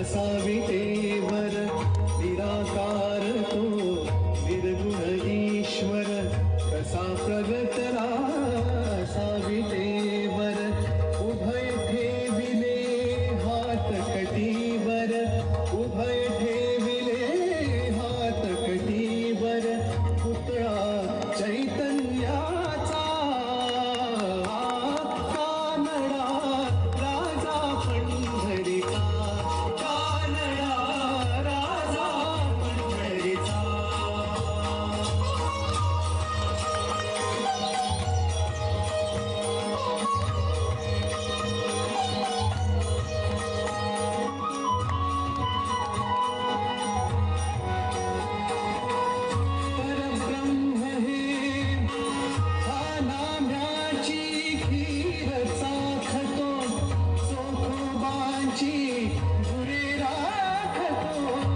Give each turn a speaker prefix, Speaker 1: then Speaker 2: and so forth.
Speaker 1: असावी देवर निराकार तो निर्गुण ईश्वर कसा प्रगटला असावी देवर उभय ठेविले हात कटीवर उभय ठेविले हात कटीवर पुतळा चैतन्याचा कानडा राजा पंढरीचा कानडा राजा पंढरीचा गुरे राखतो